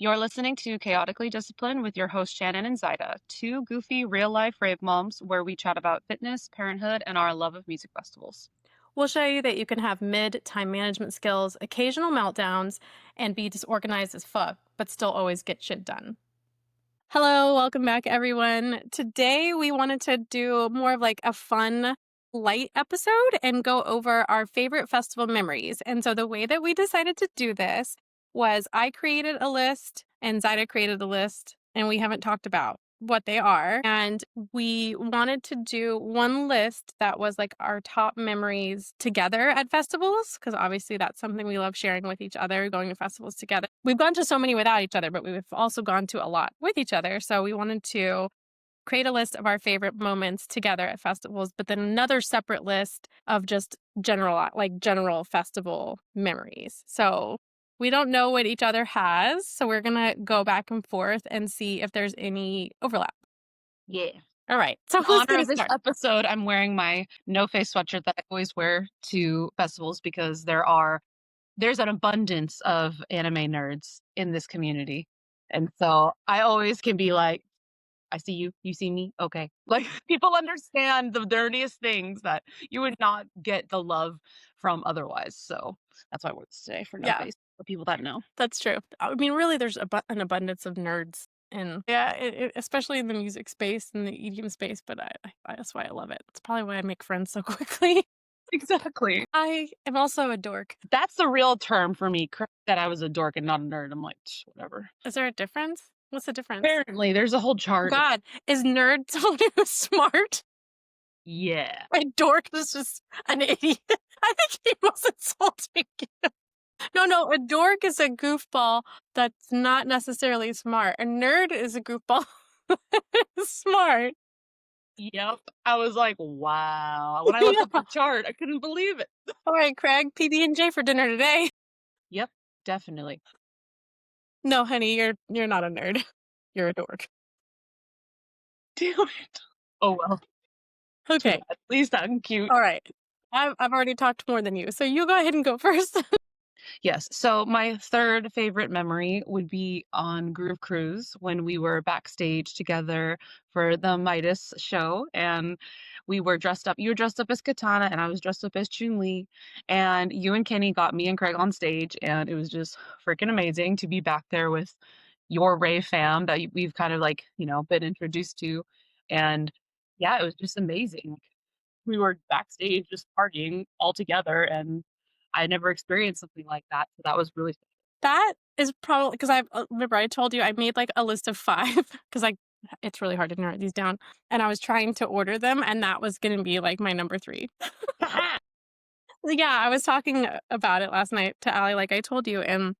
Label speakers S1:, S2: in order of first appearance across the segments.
S1: You're listening to Chaotically Disciplined with your host Shannon and Zaida, two goofy real-life rave moms where we chat about fitness, parenthood, and our love of music festivals.
S2: We'll show you that you can have time management skills, occasional meltdowns, and be disorganized as fuck, but still always get shit done. Hello, welcome back, everyone. Today, we wanted to do more of like a fun, light episode and go over our favorite festival memories. And so the way that we decided to do this was I created a list and Zaida created a list, and we haven't talked about what they are. And we wanted to do one list that was like our top memories together at festivals, because obviously that's something we love sharing with each other, going to festivals together. We've gone to so many without each other, but we've also gone to a lot with each other. So we wanted to create a list of our favorite moments together at festivals, but then another separate list of just general festival memories. So we don't know what each other has, so we're going to go back and forth and see if there's any overlap.
S1: Yeah.
S2: All right. So
S1: In
S2: who's
S1: honor
S2: going
S1: of
S2: to
S1: this
S2: start?
S1: episode, I'm wearing my no face sweatshirt that I always wear to festivals because there's an abundance of anime nerds in this community. And so I always can be like, I see you, you see me, okay. Like people understand the dirtiest things that you would not get the love from otherwise. So that's why I wore this today for no
S2: Yeah,
S1: face for people that know.
S2: that's true. I mean, really, there's an abundance of nerds. And yeah, especially in the music space and the EDM space, but that's why I love it. It's probably why I make friends so quickly.
S1: Exactly.
S2: I am also a dork.
S1: That's the real term for me. That I was a dork and not a nerd. I'm like, whatever.
S2: Is there a difference? What's the difference?
S1: Apparently, there's a whole chart.
S2: God, is nerd someone who's smart?
S1: Yeah.
S2: A dork is just an idiot. I think he was insulting you. No, a dork is a goofball that's not necessarily smart. A nerd is a goofball that's smart.
S1: Yep. I was like, wow. When I looked at the chart, I couldn't believe it.
S2: All right, Craig, PB&J for dinner today.
S1: Yep, definitely.
S2: No, honey, you're not a nerd. You're a dork.
S1: Damn it. Oh well. Too
S2: Okay.
S1: bad. At least I'm cute.
S2: All right. I've already talked more than you, so you go ahead and go first.
S1: Yes. So my third favorite memory would be on Groove Cruise when we were backstage together for the Midas show, and we were dressed up. You were dressed up as Katana, and I was dressed up as Chun-Li, and you and Kenny got me and Craig on stage, and it was just freaking amazing to be back there with your rave fam that we've kind of like been introduced to, and yeah, it was just amazing. We were backstage just partying all together, and I never experienced something like that, so that was really
S2: That is probably because I remember I told you I made like a list of 5 because it's really hard to narrow these down, and I was trying to order them, and that was going to be like my number 3. Yeah, I was talking about it last night to Allie, like I told you, and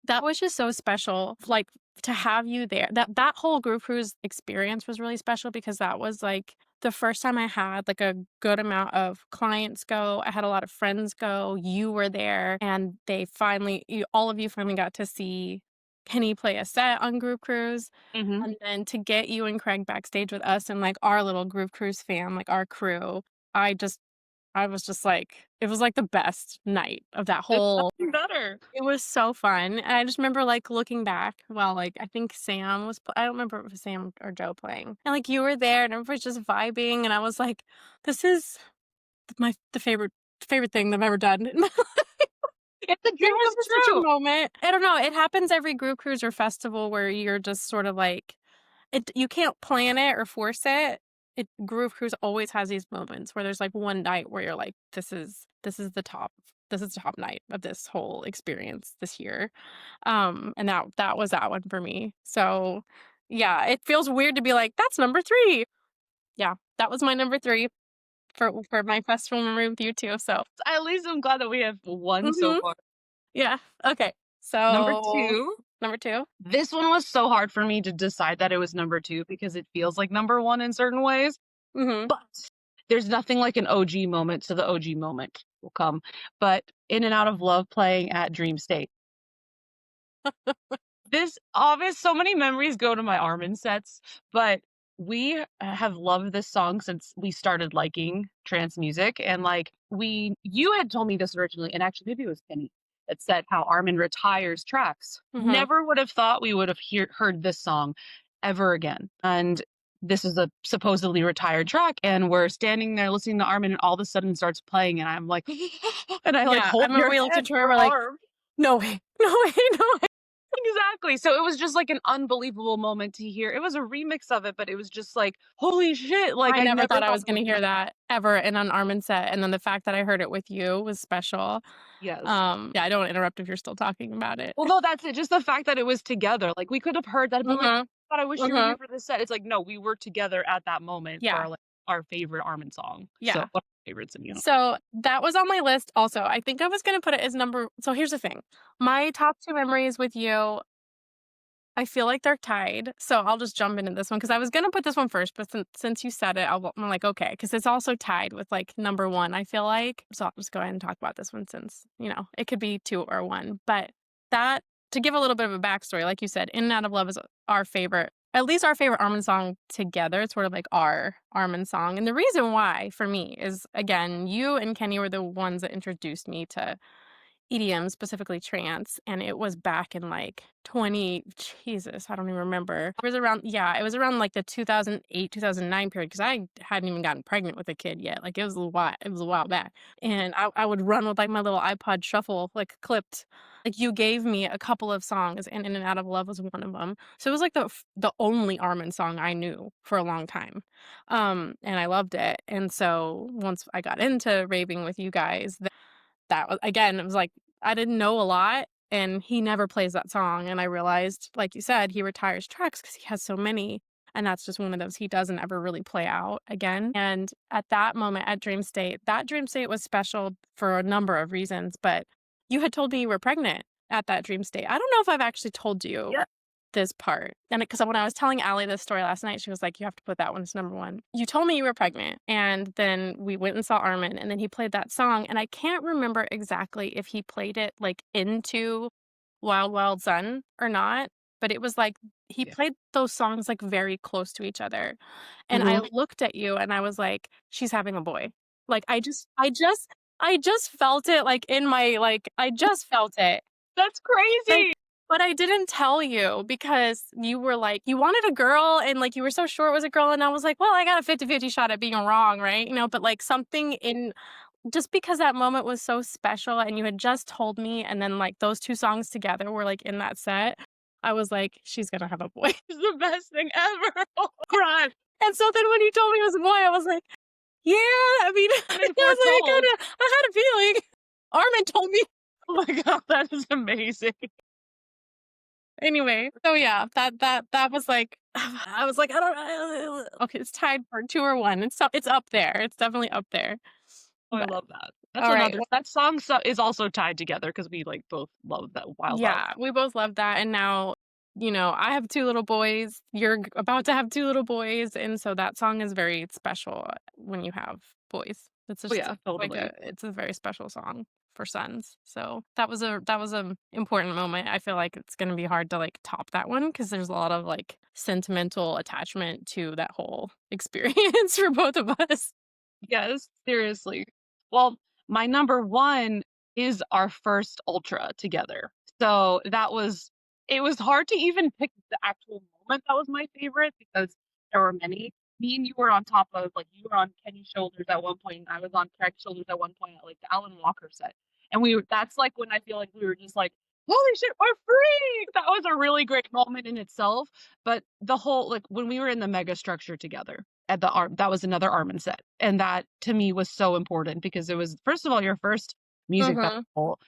S2: that was just so special. Like to have you there. That whole Groove Cruise experience was really special because that was like the first time I had like a good amount of clients go. I had a lot of friends go. You were there, and all of you finally got to see Kenny play a set on Groove Cruise.
S1: Mhm.
S2: And then to get you and Craig backstage with us and like our little Groove Cruise fam, like our crew, I was just like, it was like the best night of that
S1: There's
S2: whole.
S1: nothing better.
S2: It was so fun, and I just remember, like, looking back while, like, I think Sam was I don't remember if it was Sam or Joe playing, and, like, you were there, and everybody's just vibing, and I was like, "This is the favorite thing I've ever done."
S1: It's a
S2: It
S1: dream
S2: was
S1: come
S2: just such a
S1: true.
S2: moment. I don't know, it happens every group cruise or festival where you're just sort of like you can't plan it or force it. Groove Cruise always has these moments where there's like one night where you're like, this is the top night of this whole experience this year. And that was that one for me. So yeah, it feels weird to be like, that's number 3. Yeah, that was my number 3 for my festival memory with you too. So
S1: At least I'm glad that we have one so
S2: mhm,
S1: far.
S2: yeah. Okay.
S1: Number
S2: So
S1: 2,
S2: number 2.
S1: this one was so hard for me to decide that it was number 2 because it feels like number 1 in certain ways,
S2: Mm-hmm.
S1: but there's nothing like an OG moment, so the OG moment will come. But In and Out of Love playing at Dream State. So many memories go to my Armin sets, but we have loved this song since we started liking trance music, and like you had told me this originally, and actually maybe it was Kenny, that said how Armin retires tracks.
S2: Mhm.
S1: Never would have thought we would have heard this song ever again. And this is a supposedly retired track, and we're standing there listening to Armin, and all of a sudden starts playing, and I'm like, and I like
S2: Yeah, I
S1: hold
S2: remember
S1: your
S2: we looked
S1: head,
S2: at each other,
S1: your
S2: we're like,
S1: arm.
S2: "No way, no way, no way."
S1: Exactly. So it was just like an unbelievable moment to hear. It was a remix of it, but it was just like, holy shit! Like
S2: I
S1: I
S2: never
S1: never
S2: thought I
S1: thought
S2: was
S1: we were
S2: gonna
S1: gonna
S2: hear
S1: get that.
S2: that ever in an Armin set, and then the fact that I heard it with you was special.
S1: Yes.
S2: Yeah, I don't wanna interrupt if you're still talking about it.
S1: Well, no, that's it. Just the fact that it was together. Like we could have heard that and been like,
S2: Mhm,
S1: God, I wish you were here
S2: mhm.
S1: for this set. It's like, no, we were together at that moment for
S2: Yeah,
S1: our favorite Armin song. So
S2: yeah.
S1: one of my favorites, and you know.
S2: So, that was on my list also. I think I was gonna put it as so here's the thing. My top 2 memories with you, I feel like they're tied, so I'll just jump into this one because I was gonna put this one first, but since you said it, I'm like, okay, because it's also tied with, like, number 1, I feel like. So I'll just go ahead and talk about this one since, it could be 2 or 1. But that to give a little bit of a backstory, like you said, "In and Out of Love" is our favorite, at least our favorite Armin song together. It's sort of like our Armin song, and the reason why for me is, again, you and Kenny were the ones that introduced me to EDM, specifically trance, and it was back in, like, 20 Jesus, I don't even remember. It was around, like, the 2008, 2009 period because I hadn't even gotten pregnant with a kid yet, like, it was a while back, and I would run with, like, my little iPod shuffle, like, clipped. Like, you gave me a couple of songs, and "In and Out of Love" was one of them. So it was, like, the only Armin song I knew for a long time, and I loved it, and so once I got into raving with you guys, that was again, it was like, I didn't know a lot, and he never plays that song, and I realized, like you said, he retires tracks because he has so many, and that's just one of those he doesn't ever really play out again, and at that moment at Dream State, that Dream State was special for a number of reasons, but you had told me you were pregnant at that Dream State. I don't know if I've actually told you
S1: Yeah.
S2: this part. And because when I was telling Allie this story last night, she was like, "You have to put that one as number 1." You told me you were pregnant, and then we went and saw Armin, and then he played that song, and I can't remember exactly if he played it, like, into Wild Wild Sun or not, but it was like he
S1: Yeah.
S2: played those songs, like, very close to each other, and I
S1: Mhm.
S2: looked at you, and I was like, "She's having a boy." Like, I just felt it, like, in my I just felt it.
S1: That's
S2: Like,
S1: crazy.
S2: but I didn't tell you because you were like, you wanted a girl and, like, you were so sure it was a girl, and I was like, "Well, I got a 50-50 shot at being wrong, right?" But, like, something in just because that moment was so special and you had just told me, and then, like, those 2 songs together were, like, in that set, I was like, "She's gonna have a boy."
S1: It's the best thing ever. Oh my God.
S2: And so then when you told me it was a boy, I was like, "Yeah, I mean,"
S1: I've
S2: I
S1: been
S2: was like,
S1: foretold.
S2: I had a feeling. Armin told me.
S1: Oh my God, that is amazing.
S2: Anyway, so yeah, that was like I was like, I don't okay, it's tied for 2 or 1. It's up there. It's definitely up there.
S1: Oh, I
S2: But
S1: love that. That's
S2: alright,
S1: another that song is also tied together because we, like, both love that Wild Wild.
S2: yeah, we both love that, and now, I have 2 little boys, you're about to have 2 little boys, and so that song is very special when you have boys. It's
S1: Oh,
S2: just
S1: yeah,
S2: like
S1: totally.
S2: it's a very special song for sons, so that was a important moment. I feel like it's gonna be hard to, like, top that one because there's a lot of, like, sentimental attachment to that whole experience for both of us.
S1: Yes, seriously. Well, my number 1 is our first ultra together. So, it was hard to even pick the actual moment that was my favorite because there were many. Me and you were on top of like, you were on Kenny's shoulders at one point, and I was on Craig's shoulders at one point at, like, the Alan Walker set. And that's, like, when I feel like we were just like, "Holy shit, we're free!" That was a really great moment in itself, but the whole like, when we were in the mega structure together at the Arm that was another Armin set, and that to me was so important because it was, first of all, your first music
S2: Mhm,
S1: festival,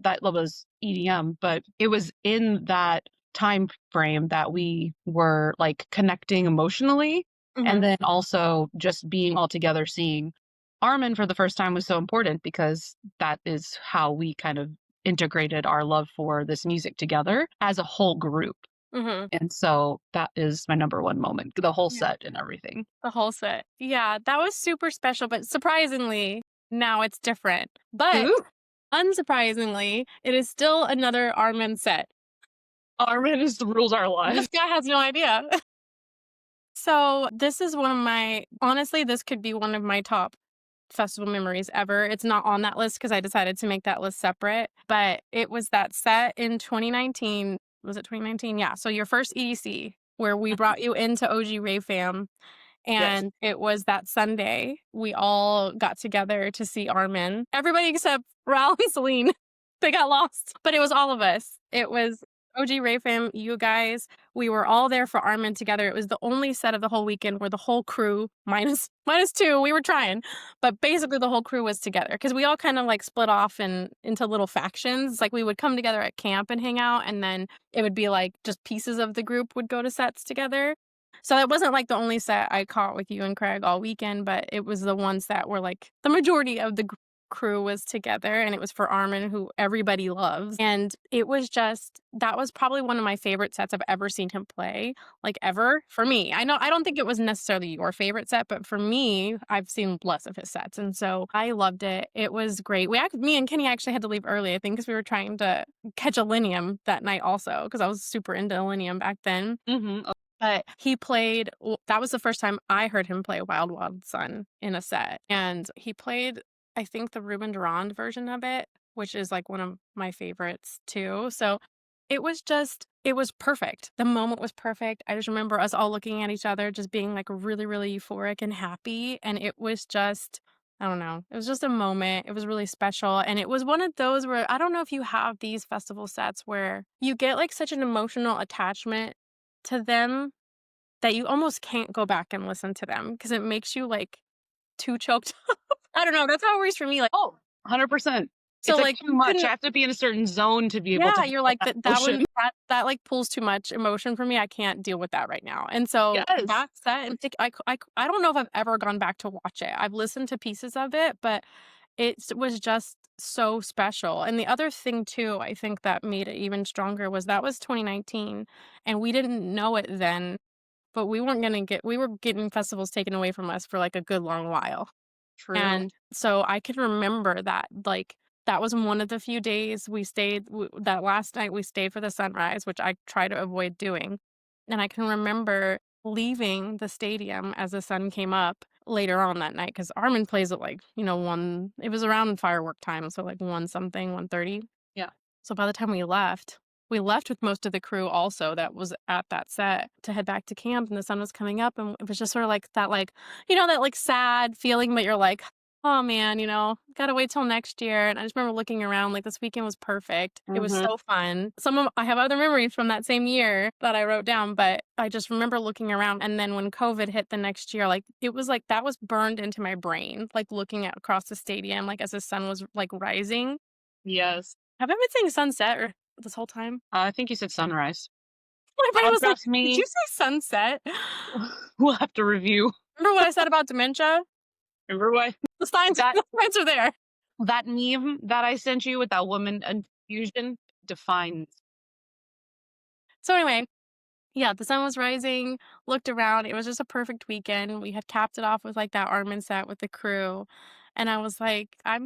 S1: that was EDM, but it was in that time frame that we were, like, connecting emotionally, and
S2: mhm,
S1: then also just being all together, seeing Armin for the first time was so important because that is how we kind of integrated our love for this music together as a whole group.
S2: mhm.
S1: And so that is my number 1 moment, the whole
S2: Yeah.
S1: set and everything.
S2: The whole set. Yeah, that was super special, but surprisingly, now it's different. But
S1: Ooh,
S2: unsurprisingly, it is still another Armin set.
S1: Armin is rules our
S2: This
S1: lives.
S2: guy has no idea. So, this is one of my honestly, this could be one of my top. festival memories ever. It's not on that list because I decided to make that list separate, but it was that set in 2019. Was it 2019? Yeah. So your first EDC where we brought you into OG Rave Fam,
S1: Yes.
S2: and it was that Sunday. We all got together to see Armin. Everybody except Raul and Celine. They got lost. But it was all of us. It was OG Ray Fam, you guys. We were all there for Armin together. It was the only set of the whole weekend where the whole crew, minus two, we were trying, but basically the whole crew was together because we all kind of like split off into little factions. Like we would come together at camp and hang out, and then it would be like just pieces of the group would go to sets together. So it wasn't like the only set I caught with you and Craig all weekend, but it was the ones that were like the majority of the crew was together, and it was for Armin, who everybody loves. And it was just, that was probably one of my favorite sets I've ever seen him play, like ever for me. I know I don't think it was necessarily your favorite set, but for me, I've seen less of his sets. And so I loved it. It was great. Me and Kenny actually had to leave early, I think, because we were trying to catch a Linium that night also, because I was super into Linium back then.
S1: Mm-hmm.
S2: But he played, that was the first time I heard him play Wild Wild Sun in a set. And he played, I think, the Ruben Durand version of it, which is like one of my favorites too. So it was perfect. The moment was perfect. I just remember us all looking at each other, just being like really, really euphoric and happy. And it was just, I don't know, it was just a moment. It was really special. And it was one of those where, I don't know if you have these festival sets where you get like such an emotional attachment to them that you almost can't go back and listen to them because it makes you like too choked up. I don't know. That's how it works for me. Like,
S1: Oh, 100%.
S2: so
S1: It's like
S2: like
S1: too
S2: you
S1: much. I
S2: couldn't,
S1: have to be in a certain zone to be able to
S2: yeah,
S1: feel
S2: you're like
S1: that
S2: that
S1: emotion.
S2: one that like pulls too much emotion for me. I can't deal with that right now. And so
S1: Yes.
S2: that set in I don't know if I've ever gone back to watch it. I've listened to pieces of it, but it was just so special. And the other thing too, I think that made it even stronger was that was 2019, and we didn't know it then, but we were getting festivals taken away from us for like a good long while.
S1: True.
S2: And so I can remember that, like, that was one of the few days we stayed, that last night we stayed for the sunrise, which I try to avoid doing. And I can remember leaving the stadium as the sun came up later on that night because Armin plays at like, it was around firework time. So like 1 something, 1:30.
S1: Yeah.
S2: So by the time we left with most of the crew also that was at that set to head back to camp, and the sun was coming up, and it was just sort of like that, like, that like sad feeling that you're like, oh man, gotta wait till next year. And I just remember looking around like this weekend was perfect. It was
S1: Mm-hmm.
S2: so fun. I have other memories from that same year that I wrote down, but I just remember looking around. And then when COVID hit the next year, like it was like that was burned into my brain, like looking at across the stadium, like as the sun was like rising.
S1: Yes.
S2: Have I been saying sunset or this whole time?
S1: I think you said sunrise.
S2: My brain was like,
S1: Trust
S2: "Did
S1: me,
S2: you say sunset?"
S1: we'll have to review.
S2: Remember what I said about dementia?
S1: Remember what
S2: The signs
S1: that
S2: the signs are there.
S1: that meme that I sent you with that woman infusion defines.
S2: So anyway, yeah, the sun was rising, looked around, it was just a perfect weekend. We had capped it off with, like, that Armin set with the crew, and I was like, I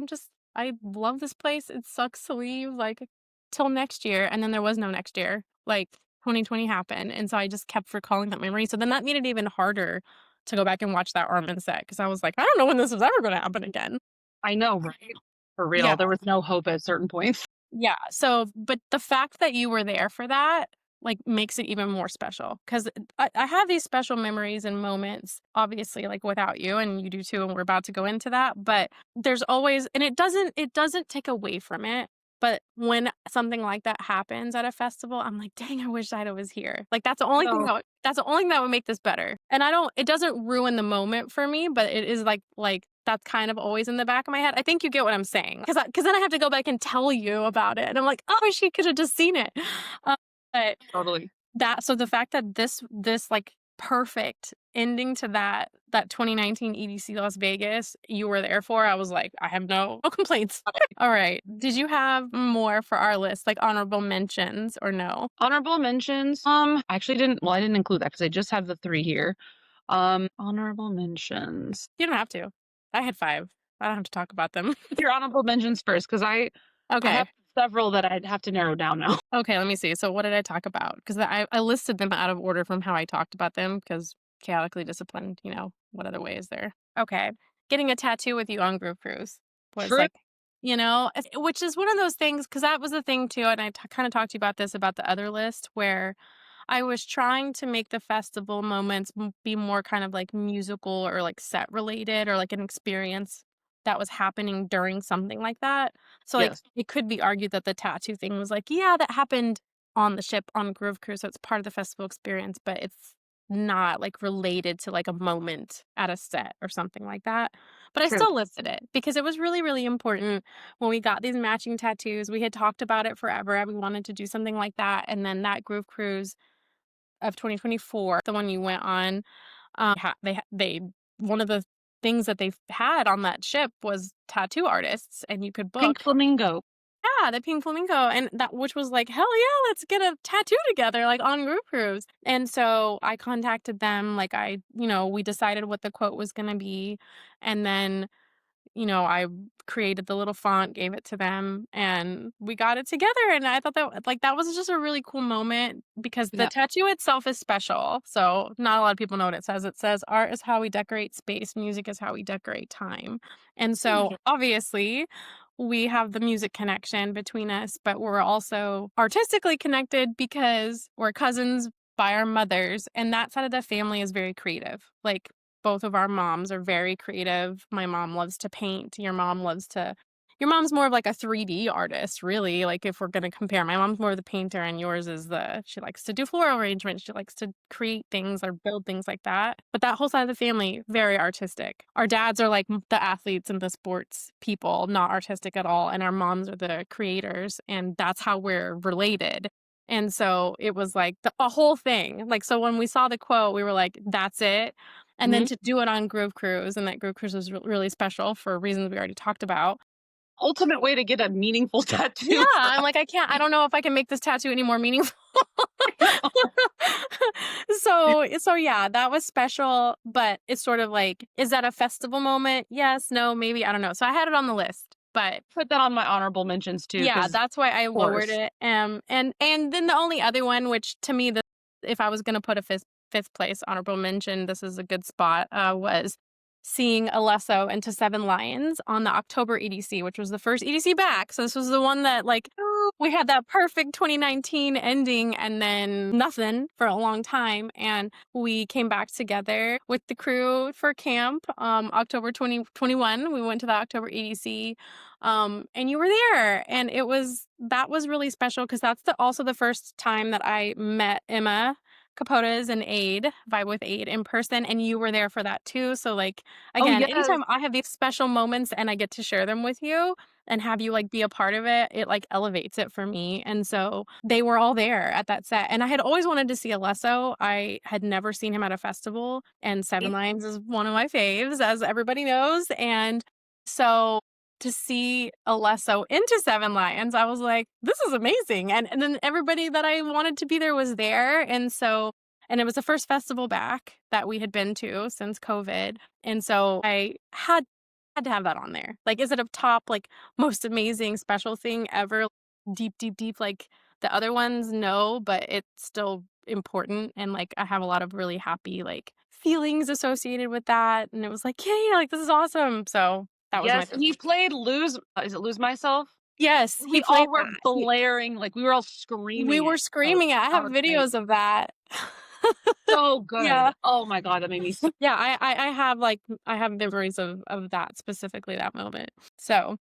S2: love this place, it sucks to leave, like, till next year, and then there was no next year. Like, 2020 happened, and so I just kept recalling that memory, so then that made it even harder to go back and watch that Armin set because I was like, "I don't know when this is ever gonna happen again."
S1: I know, right? For
S2: Yeah.
S1: real, there was no hope at certain points.
S2: Yeah, so but the fact that you were there for that, like, makes it even more special 'cause I have these special memories and moments, obviously, like, without you, and you do too, and we're about to go into that, but there's always, and it doesn't take away from it, but when something like that happens at a festival, I'm like, "Dang, I wish Zaida was here." Like,
S1: No,
S2: that's the only thing that would make this better, and it doesn't ruin the moment for me, but it is like, that's kind of always in the back of my head. I think you get what I'm saying, 'cause then I have to go back and tell you about it, and I'm like, "Oh, she coulda just seen it." Uh, but
S1: totally.
S2: so the fact that this, like, perfect ending to that 2019 EDC Las Vegas you were there for, I was like, "I have no complaints." Alright, did you have more for our list, like honorable mentions or no?
S1: Honorable mentions. I actually didn't. Well, I didn't include that because I just have the 3 here. Honorable mentions.
S2: You don't have to. I had 5. I don't have to talk about them.
S1: Your honorable mentions first, because I
S2: Okay.
S1: have several that I'd have to narrow down now.
S2: Okay, let me see. So what did I talk about? Because I listed them out of order from how I talked about them because chaotically disciplined, what other way is there? Okay. getting a tattoo with you on Groove Cruise was
S1: True.
S2: like, which is one of those things, because that was the thing too. And I kind of talked to you about this about the other list where I was trying to make the festival moments be more kind of like musical or like set related or like an experience that was happening during something like that. So like
S1: Yes.
S2: it could be argued that the tattoo thing was like, yeah, that happened on the ship on Groove Cruise. So it's part of the festival experience, but it's not like related to like a moment at a set or something like that. But I
S1: True.
S2: still listed it because it was really, really important when we got these matching tattoos. We had talked about it forever. We wanted to do something like that. And then that Groove Cruise of 2024, the one you went on, they one of the things that they had on that ship was tattoo artists, and you could
S1: Pink
S2: book.
S1: flamingo.
S2: Yeah, the Pink Flamingo, and that which was like, "Hell yeah, let's get a tattoo together, like, on Groove Cruise." And so I contacted them, like, we decided what the quote was gonna be, and then I created the little font, gave it to them, and we got it together, and I thought that, like, that was just a really cool moment because the
S1: Yeah.
S2: tattoo itself is special, so not a lot of people know what it says. It says, "Art is how we decorate space, music is how we decorate time." And so,
S1: Mhm.
S2: obviously, we have the music connection between us, but we're also artistically connected because we're cousins by our mothers, and that side of the family is very creative. Like, both of our moms are very creative. My mom loves to paint. Your mom's more of like a 3D artist, really. Like, if we're going to compare, my mom's more of the painter and yours is she likes to do floral arrangements. She likes to create things or build things like that. But that whole side of the family, very artistic. Our dads are like the athletes and the sports people, not artistic at all. And our moms are the creators. And that's how we're related. And so it was like a whole thing. Like, so when we saw the quote, we were like, that's it. And then
S1: Mhm.
S2: to do it on Groove Cruise, and that Groove Cruise was really special for reasons we already talked about.
S1: Ultimate way to get a meaningful
S2: Yeah,
S1: tattoo for
S2: I'm like, I don't know if I can make this tattoo any more meaningful.
S1: us.
S2: So yeah, that was special, but it's sort of like, is that a festival moment? Yes, no, maybe, I don't know. So I had it on the list, but
S1: Put that on my honorable mentions too,
S2: yeah,
S1: because
S2: that's why I
S1: of
S2: lowered
S1: course.
S2: it. And then the only other one, which to me, if I was gonna put a fifth place honorable mention, this is a good spot. Was seeing Alesso into Seven Lions on the October EDC, which was the first EDC back. So this was the one that like we had that perfect 2019 ending, and then nothing for a long time. And we came back together with the crew for camp. October 2021, we went to the October EDC. And you were there, and that was really special because that's also the first time that I met Emma Capotes and Vibe with Aid in person, and you were there for that too. So like,
S1: Oh,
S2: again,
S1: yes.
S2: anytime I have these special moments and I get to share them with you and have you like be a part of it, it like elevates it for me. And so they were all there at that set. And I had always wanted to see Alesso. I had never seen him at a festival, and Seven Lions is one of my faves, as everybody knows. And so to see Alesso into Seven Lions, I was like, this is amazing. And then everybody that I wanted to be there was there. And it was the first festival back that we had been to since COVID. And so I had to have that on there. Like, is it a top, like, most amazing special thing ever? Deep, deep, deep, like the other ones? No, but it's still important. And like, I have a lot of really happy, like, feelings associated with that. And it was like, yeah, like, this is awesome. So that was my
S1: Yes, and
S2: fifth
S1: he
S2: one.
S1: played Is it Lose Myself?
S2: Yes, he
S1: We
S2: played
S1: all were
S2: that.
S1: blaring, like, we were all
S2: We
S1: screaming
S2: were
S1: it. Oh,
S2: screaming it. I
S1: that
S2: have
S1: was great.
S2: videos of that.
S1: So
S2: Yeah.
S1: good. Oh my god, that made me so
S2: Yeah, I have, like, I have memories of that, specifically that moment. So,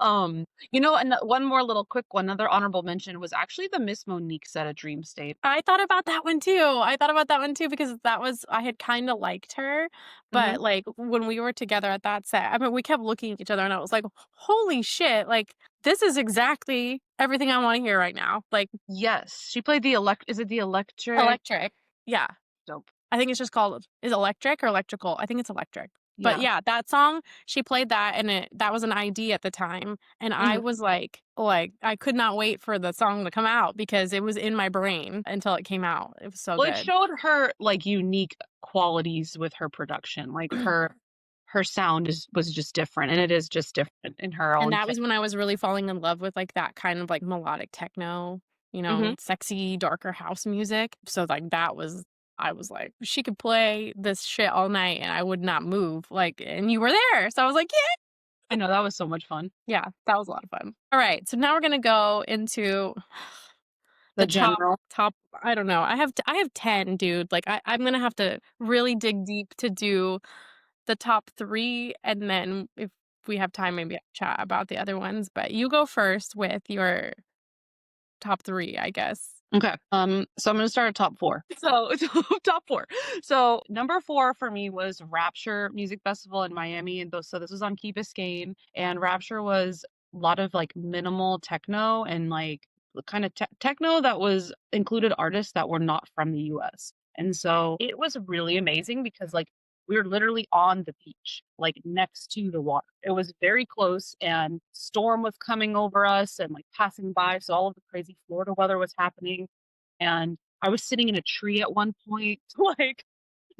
S1: um, and one more little quick one, another honorable mention was actually the Miss Monique set at Dream State.
S2: I thought about that one too. I thought about that one too because I had kinda liked her,
S1: Mhm.
S2: but, like, when we were together at that set, I mean, we kept looking at each other and I was like, "Holy shit, like, this is exactly everything I wanna hear right now." Like,
S1: Yes, she played is it the electric?
S2: electric. Yeah.
S1: Dope.
S2: I think it's just called is electric or electrical? I think it's electric. But
S1: Yeah.
S2: yeah, that song, she played that, and that was an ID at the time, and I
S1: Mhm.
S2: was like, I could not wait for the song to come out because it was in my brain until it came out. It was so
S1: Well, it
S2: good.
S1: showed her, like, unique qualities with her production, like, her sound was just different, and it is just different in her
S2: And
S1: own
S2: that
S1: thing.
S2: was when I was really falling in love with, like, that kind of, like, melodic techno,
S1: Mhm.
S2: sexy, darker house music. So, like, that was I was like, she could play this shit all night and I would not move. Like, and you were there. So I was like, yeah.
S1: I know, that was so much fun.
S2: Yeah, that was a lot of fun. All right. So now we're gonna go into
S1: The
S2: the top
S1: general.
S2: top I don't know. I have 10, dude. Like I'm gonna have to really dig deep to do the top 3, and then if we have time, maybe I'll chat about the other ones. But you go first with your top 3, I guess.
S1: Okay. So I'm gonna start at top 4. So top 4. So number 4 for me was Rapture Music Festival in Miami, and so this was on Key Biscayne, and Rapture was a lot of like minimal techno and like kind of techno that was included artists that were not from the US. And so it was really amazing because like we were literally on the beach, like next to the water. It was very close, and storm was coming over us and like passing by. So all of the crazy Florida weather was happening. And I was sitting in a tree at one point, like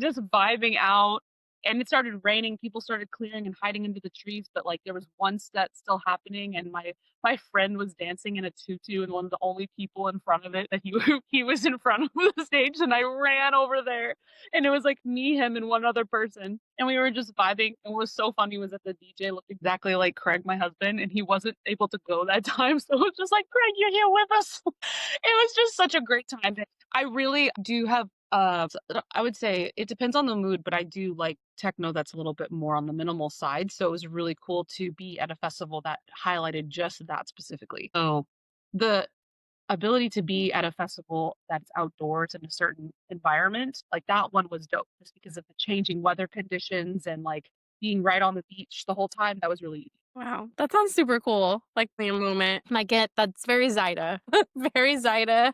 S1: just vibing out. And it started raining. People started clearing and hiding into the trees, but like there was one set still happening, and my friend was dancing in a tutu, and one of the only people in front of it that he he was in front of the stage, and I ran over there, and it was like me, him, and one other person, and we were just vibing. And what was so funny was that the DJ looked exactly like Craig, my husband, and he wasn't able to go that time, so it was just like, Craig, you're here with us. It was just such a great time. I really do have I would say it depends on the mood, but I do like techno that's a little bit more on the minimal side. So it was really cool to be at a festival that highlighted just that specifically. So the ability to be at a festival that's outdoors in a certain environment, like that one was dope just because of the changing weather conditions and like being right on the beach the whole time. That was really unique.
S2: Wow, that sounds super cool. Like the moment. And I get that's very Zaida. Very Zaida.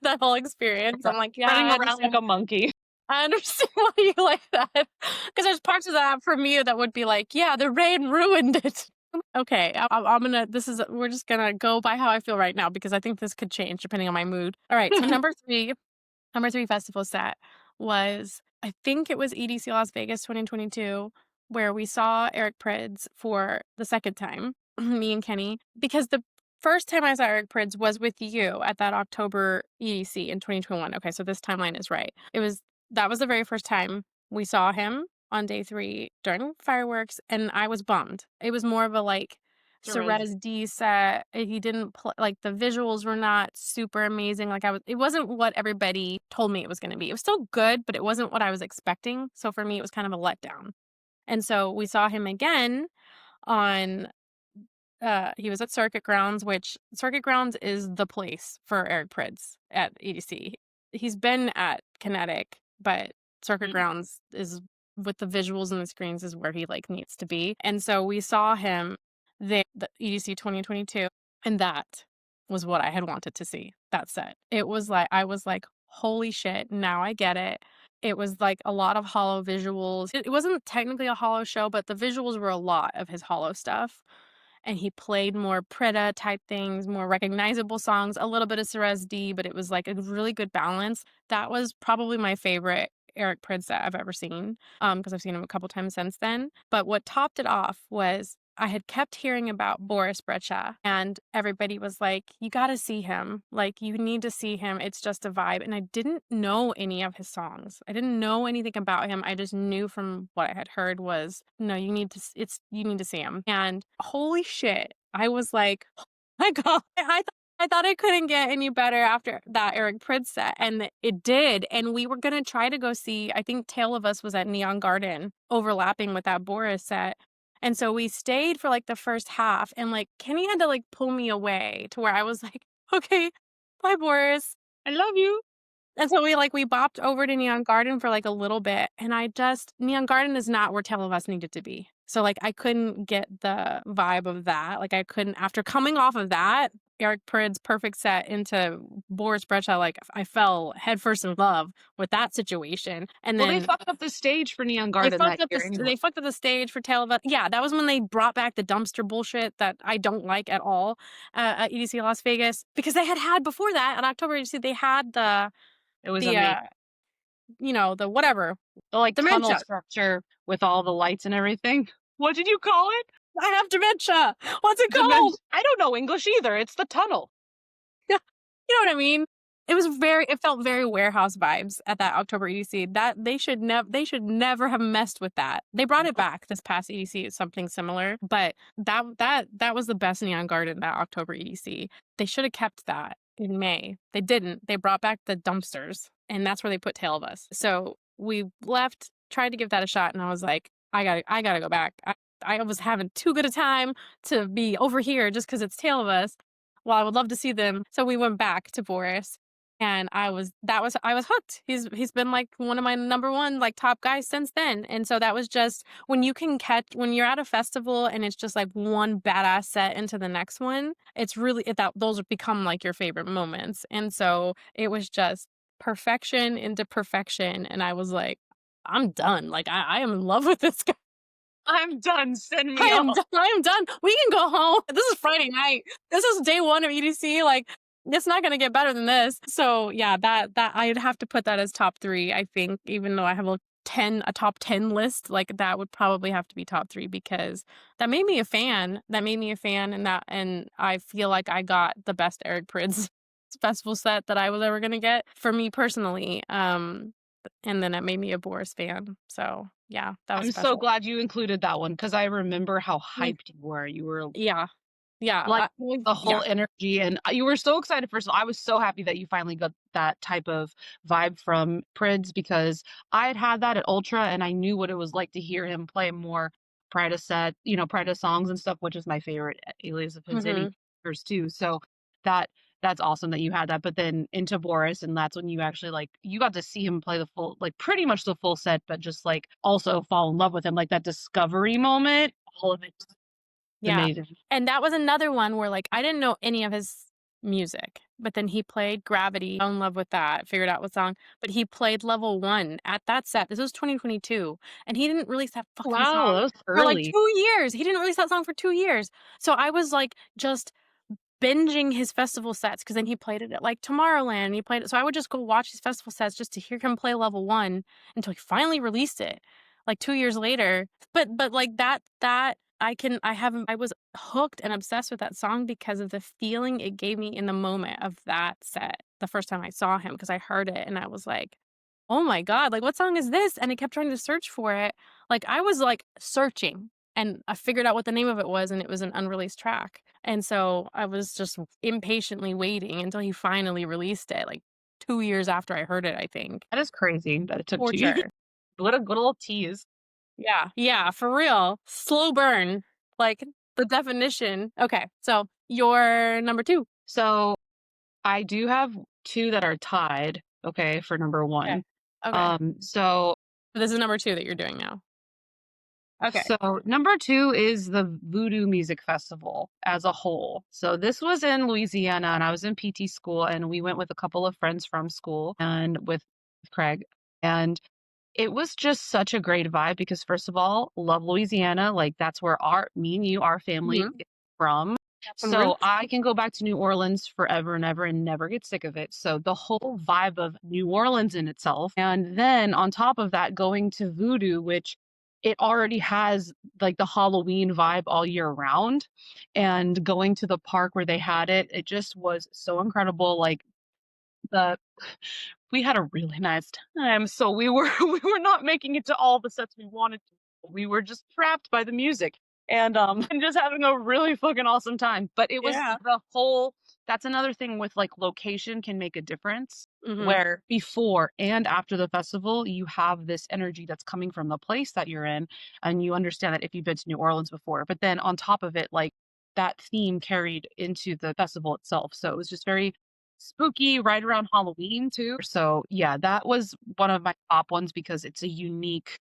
S2: That whole experience. I'm like, yeah,
S1: Running around like a monkey.
S2: I understand why you like that. Because there's parts of that from you that would be like, yeah, the rain ruined it. Okay, I'm gonna. We're just gonna go by how I feel right now because I think this could change depending on my mood. All right, so number three festival set was, I think it was EDC Las Vegas 2022, where we saw Eric Prydz for the second time, me and Kenny, because the first time I saw Eric Prydz was with you at that October EDC in 2021. Okay, so this timeline is right. That was the very first time we saw him on day 3 during fireworks, and I was bummed. It was more of a like Cerez D set. He didn't like the visuals were not super amazing. Like it wasn't what everybody told me it was going to be. It was still good, but it wasn't what I was expecting. So for me, it was kind of a letdown. And so we saw him again on he was at Circuit Grounds, which Circuit Grounds is the place for Eric Prydz at EDC. He's been at Kinetic, but Circuit Grounds is, with the visuals and the screens, is where he like needs to be. And so we saw him there, the EDC 2022, and that was what I had wanted to see. That set. It was like I was like, holy shit, now I get it. It was like a lot of hollow visuals. It wasn't technically a hollow show, but the visuals were a lot of his hollow stuff. And he played more Prida type things, more recognizable songs, a little bit of Cerez D, but it was like a really good balance. That was probably my favorite Eric Prydz that I've ever seen, because I've seen him a couple times since then. But what topped it off was I had kept hearing about Boris Brejcha, and everybody was like, you got to see him. Like, you need to see him. It's just a vibe. And I didn't know any of his songs. I didn't know anything about him. I just knew from what I had heard was, no, you need to see him. And holy shit, I was like, oh my God, I thought it couldn't get any better after that Eric Prydz set, and it did. And we were going to try to go see, I think Tale of Us was at Neon Garden, overlapping with that Boris set. And so we stayed for like the first half, and like Kenny had to like pull me away to where I was like, okay, bye, Boris.
S1: I love you.
S2: And so we bopped over to Neon Garden for like a little bit, and Neon Garden is not where Tale of Us needed to be. So like I couldn't get the vibe of that. Like I couldn't, after coming off of that, Eric Prydz perfect set into Boris Brejcha, like I fell headfirst in love with that situation. And
S1: Well,
S2: then
S1: they fucked up the stage for Neon Garden that year anyway.
S2: they fucked up the stage for Tale of Us. Yeah, that was when they brought back the dumpster bullshit that I don't like at all at EDC Las Vegas, because they had before that at October EDC, they had
S1: It was amazing.
S2: the whatever.
S1: The like tunnel
S2: Dementia.
S1: structure with all the lights and everything. What did you call it?
S2: I have dementia. What's it called?
S1: I don't know English either. It's the tunnel.
S2: Yeah, you know what I mean. it felt very warehouse vibes at that October EDC. That they should never have messed with that. They brought it back this past EDC, something similar, but that was the best Neon Garden, that October EDC. They should have kept that in May. They didn't. They brought back the dumpsters, and that's where they put Tale of Us. So we left, tried to give that a shot, and I was like, I gotta go back. I was having too good a time to be over here just because it's Tale of Us. Well, I would love to see them. So we went back to Boris, and I was hooked. He's been like one of my number one like top guys since then. And so that was just when you can catch when you're at a festival and it's just like one badass set into the next one, it's really that those become like your favorite moments. And so it was just perfection into perfection. And I was like, I'm done. Like I am in love with this guy.
S1: I'm done. Send
S2: I
S1: me
S2: am
S1: off.
S2: done. I am done. We can go home. This is Friday night. This is day 1 of EDC. Like, it's not gonna get better than this. So yeah, that I'd have to put that as top 3, I think, even though I have a top 10 list, like that would probably have to be top 3 because that made me a fan. That made me a fan, and I feel like I got the best Eric Prydz festival set that I was ever gonna get for me personally. And then it made me a Boris fan. So yeah, that was
S1: I'm so
S2: special.
S1: glad you included that one because I remember how
S2: Mm,
S1: hyped you were. You were
S2: yeah. Yeah,
S1: like the
S2: yeah.
S1: whole energy, and you were so excited. First of all, I was so happy that you finally got that type of vibe from Prids because I had had that at Ultra, and I knew what it was like to hear him play more Prida set, Prida songs and stuff, which is my favorite alias of his any
S2: Mhm.
S1: years too. So that that's awesome that you had that. But then into Boris, and that's when you actually like you got to see him play the full, like pretty much the full set, but just like also fall in love with him, like that discovery moment. All of it's
S2: Yeah.
S1: amazing.
S2: And that was another one where, like, I didn't know any of his music, but then he played Gravity, fell in love with that, figured out what song, but he played Level 1 at that set. This was 2022, and he didn't release that fucking
S1: Wow,
S2: song
S1: that was
S2: for, like,
S1: early.
S2: 2 years. He didn't release that song for 2 years. So I was, like, just binging his festival sets because then he played it at, like, Tomorrowland, and he played it so I would just go watch his festival sets just to hear him play Level 1 until he finally released it, like, 2 years later. But, like, that I was hooked and obsessed with that song because of the feeling it gave me in the moment of that set, the first time I saw him because I heard it and I was like, "Oh my god, like, what song is this?" And I kept trying to search for it. Like, I was, like, searching, and I figured out what the name of it was, and it was an unreleased track. And so I was just impatiently waiting until he finally released it, like, 2 years after I heard it, I think.
S1: That is crazy that it took 2 years.
S2: Torture.
S1: What a good little tease.
S2: Yeah, yeah, for real. Slow burn, like, the definition. Okay, so your number 2.
S1: So, I do have 2 that are tied, okay, for number
S2: Okay.
S1: 1.
S2: Okay.
S1: Um, so
S2: This is number 2 that you're doing now. Okay.
S1: so number 2 is the Voodoo Music Festival as a whole. So this was in Louisiana, and I was in PT school, and we went with a couple of friends from school and with Craig, and it was just such a great vibe because first of all, love Louisiana, like, that's where our me and you, our family
S2: Mhm.
S1: is from.
S2: Got some
S1: So,
S2: roots.
S1: I can go back to New Orleans forever and ever and never get sick of it. So, the whole vibe of New Orleans in itself, and then on top of that, going to Voodoo, which it already has, like, the Halloween vibe all year round, and going to the park where they had it, it just was so incredible, like, the we had a really nice time, so we were we were not making it to all the sets we wanted to. We were just trapped by the music and, and just having a really fucking awesome time, but it was
S2: Yeah.
S1: the whole that's another thing with, like, location can make a difference,
S2: Mhm.
S1: where before and after the festival, you have this energy that's coming from the place that you're in, and you understand that if you've been to New Orleans before, but then on top of it, like, that theme carried into the festival itself, so it was just very spooky right around Halloween too. So, yeah, that was one of my top ones because it's a unique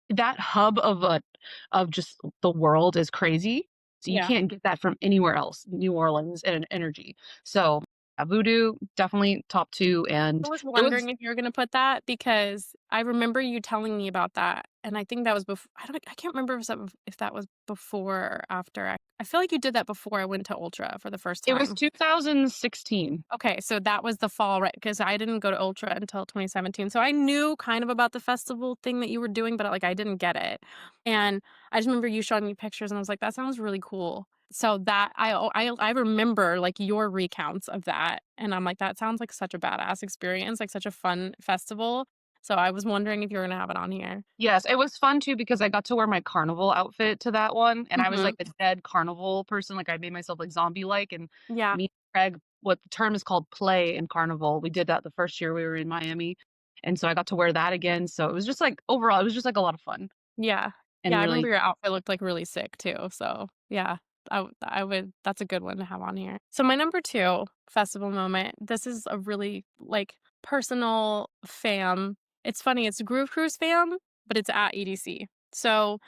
S1: that hub of just the world is crazy. So you
S2: Yeah.
S1: can't get that from anywhere else, New Orleans and energy. So, Voodoo, definitely top 2,
S2: I
S1: and
S2: was
S1: it was
S2: wondering if you were gonna put that because I remember you telling me about that, and I think that was I can't remember if that was before or after. I feel like you did that before I went to Ultra for the first
S1: it was
S2: time.
S1: 2016.
S2: Okay, so that was the fall, right? Because I didn't go to Ultra until 2017, so I knew kind of about the festival thing that you were doing, but, like, I didn't get it, and I just remember you showing me pictures, and I was like, "That sounds really cool." So that I remember, like, your recounts of that, and I'm like, "That sounds like such a badass experience, like, such a fun festival." So I was wondering if you were gonna have it on here.
S1: Yes, it was fun too because I got to wear my carnival outfit to that one, and I was
S2: Mhm.
S1: like a dead carnival person, like, I made myself, like, zombie-like, and
S2: Yeah.
S1: me and Craig what the term is called play in carnival. We did that the first year we were in Miami, and so I got to wear that again, so it was just, like overall, it was just, like, a lot of fun
S2: Yeah.
S1: and
S2: Yeah, I remember
S1: really
S2: your outfit looked, like, really sick too, so, yeah, I would that's a good one to have on here. So my number 2 festival moment, this is a really, like, personal fam. It's funny, it's a Groove Cruise fam, but it's at EDC. So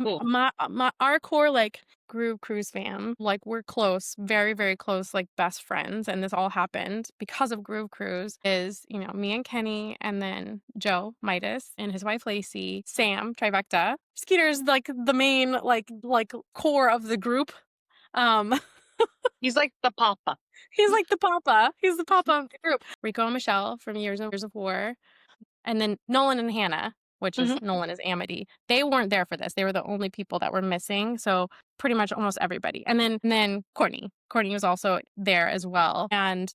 S1: cool.
S2: my our core, like, Groove Cruise fam, like, we're close, very, very close, like, best friends, and this all happened because of Groove Cruise is, me and Kenny, and then Joe Midas and his wife Lacey, Sam, trifecta. Skeeter's, like, the main, like, core of the group. Um,
S1: He's like the papa.
S2: he's like the papa. He's the papa of the group. Rico and Michelle from Years and Years of War. And then Nolan and Hannah, which is
S1: Mhm.
S2: Nolan is Amity, they weren't there for this. They were the only people that were missing, so pretty much almost everybody. And then Courtney. Courtney was also there as well. And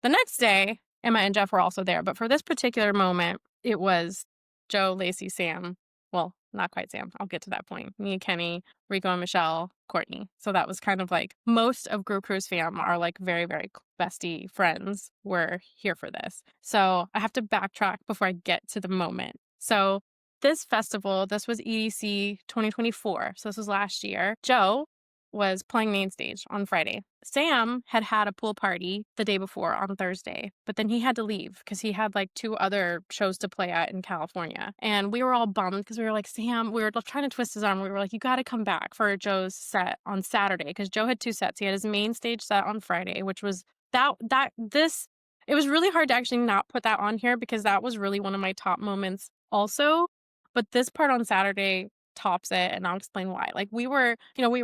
S2: the next day, Emma and Jeff were also there, but for this particular moment, it was Joe, Lacey, Sam. Well, not quite Sam. I'll get to that point. Me and Kenny, Rico and Michelle, Courtney. So that was kind of like most of Groove Cruise fam are like very, very bestie friends were here for this. So I have to backtrack before I get to the moment. So this festival, this was EDC 2024. So this was last year. Joe was playing main stage on Friday. Sam had a pool party the day before on Thursday, but then he had to leave because he had like 2 other shows to play at in California. And we were all bummed because we were like, Sam, we were trying to twist his arm. We were like, you got to come back for Joe's set on Saturday because Joe had 2 sets. He had his main stage set on Friday, which was it was really hard to actually not put that on here because that was really one of my top moments also. But this part on Saturday tops it, and I'll explain why. Like we were